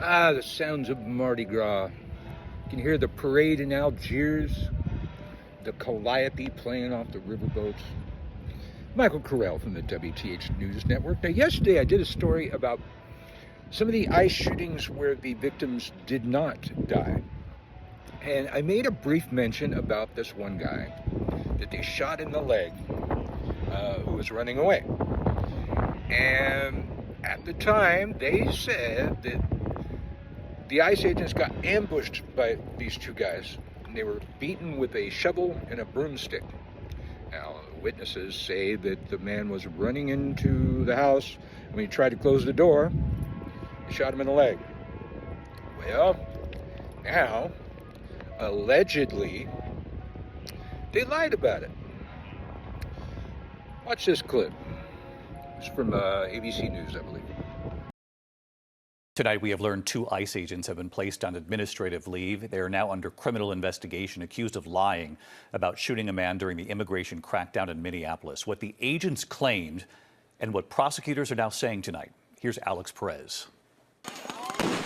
The sounds of Mardi Gras. You can hear the parade in Algiers, the calliope playing off the riverboats. Michael Carell from the WTH News Network. Now, yesterday I did a story about some of the ICE shootings where the victims did not die. And I made a brief mention about this one guy that they shot in the leg who was running away. And at the time, they said that the ICE agents got ambushed by these two guys, and they were beaten with a shovel and a broomstick. Now, witnesses say that the man was running into the house, and when he tried to close the door, they shot him in the leg. Well, now, allegedly, they lied about it. Watch this clip. It's from ABC News, I believe. Tonight, we have learned 2 ICE agents have been placed on administrative leave. They are now under criminal investigation, accused of lying about shooting a man during the immigration crackdown in Minneapolis. What the agents claimed and what prosecutors are now saying tonight. Here's Alex Perez.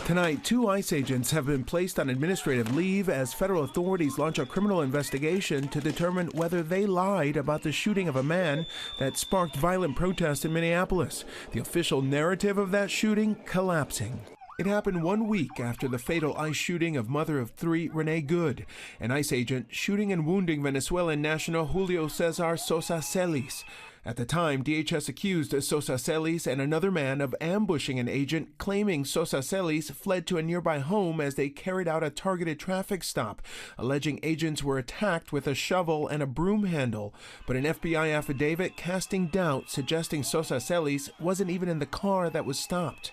Tonight, 2 ICE agents have been placed on administrative leave as federal authorities launch a criminal investigation to determine whether they lied about the shooting of a man that sparked violent protests in Minneapolis. The official narrative of that shooting collapsing. It happened 1 week after the fatal ICE shooting of mother of 3, Renee Good, an ICE agent shooting and wounding Venezuelan national Julio Cesar Sosa Celis. At the time, DHS accused Sosa Celis and another man of ambushing an agent, claiming Sosa Celis fled to a nearby home as they carried out a targeted traffic stop, alleging agents were attacked with a shovel and a broom handle. But an FBI affidavit casting doubt, suggesting Sosa Celis wasn't even in the car that was stopped.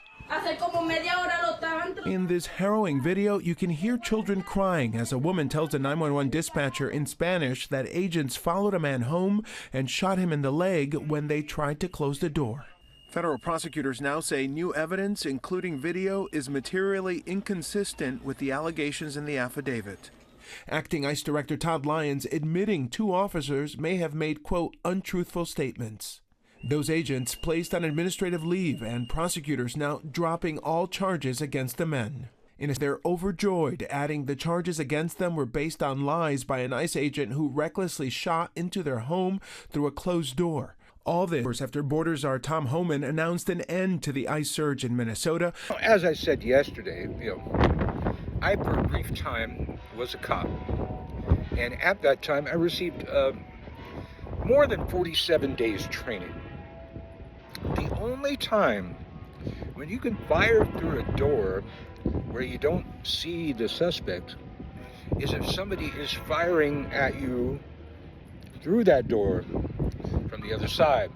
In this harrowing video, you can hear children crying as a woman tells a 911 dispatcher in Spanish that agents followed a man home and shot him in the leg when they tried to close the door. Federal prosecutors now say new evidence, including video, is materially inconsistent with the allegations in the affidavit. Acting ICE Director Todd Lyons admitting 2 officers may have made, quote, untruthful statements. Those agents placed on administrative leave, and prosecutors now dropping all charges against the men. They're overjoyed, adding the charges against them were based on lies by an ICE agent who recklessly shot into their home through a closed door. All this after Border Czar Tom Homan announced an end to the ICE surge in Minnesota. As I said yesterday, I, for a brief time, was a cop. And at that time, I received more than 47 days training. The only time when you can fire through a door where you don't see the suspect is if somebody is firing at you through that door from the other side.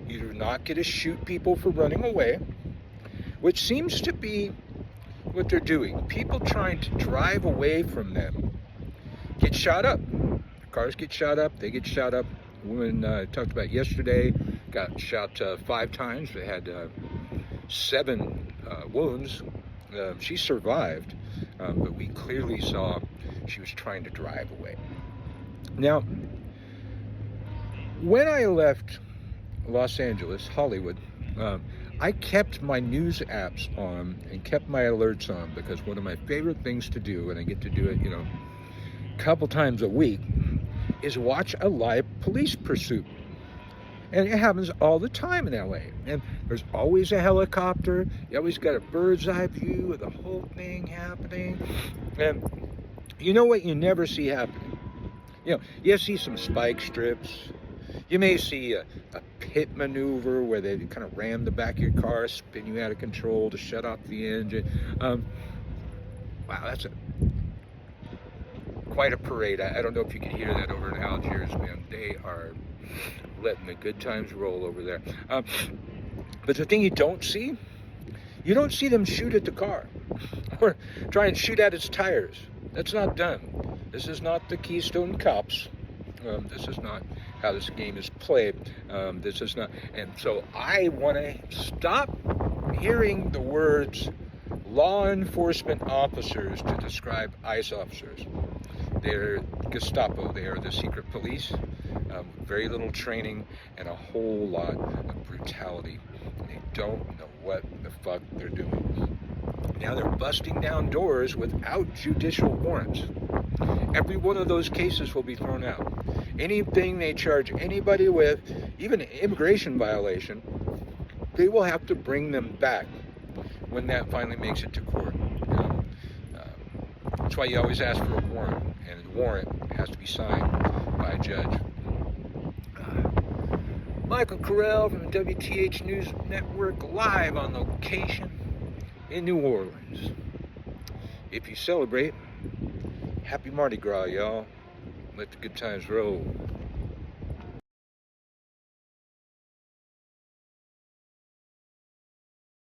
You do not get to shoot people for running away, which seems to be what they're doing. People trying to drive away from them get shot up. Cars get shot up, they get shot up. A woman I talked about yesterday got shot 5 times. They had 7 wounds. She survived, but we clearly saw she was trying to drive away. Now, when I left Los Angeles, Hollywood, I kept my news apps on and kept my alerts on, because one of my favorite things to do, and I get to do it, a couple times a week, is watch a live police pursuit. And it happens all the time in LA. And there's always a helicopter. You always got a bird's eye view of the whole thing happening. And you know what you never see happening? You see some spike strips. You may see a pit maneuver where they kind of ram the back of your car, spin you out of control to shut off the engine. Wow, that's quite a parade. I don't know if you can hear that over in Algiers, man. They are letting the good times roll over there. But the thing you don't see them shoot at the car or try and shoot at its tires. That's not done. This is not the Keystone Cops. This is not how this game is played. This is not. And so I want to stop hearing the words law enforcement officers to describe ICE officers. They're Gestapo. They are the secret police. Very little training and a whole lot of brutality. They don't know what the fuck they're doing. Now they're busting down doors without judicial warrants. Every one of those cases will be thrown out. Anything they charge anybody with, even an immigration violation, they will have to bring them back when that finally makes it to court. You know? That's why you always ask for a warrant, and the warrant has to be signed by a judge. Michael Carell from the WTH News Network, live on location in New Orleans. If you celebrate, happy Mardi Gras, y'all. Let the good times roll.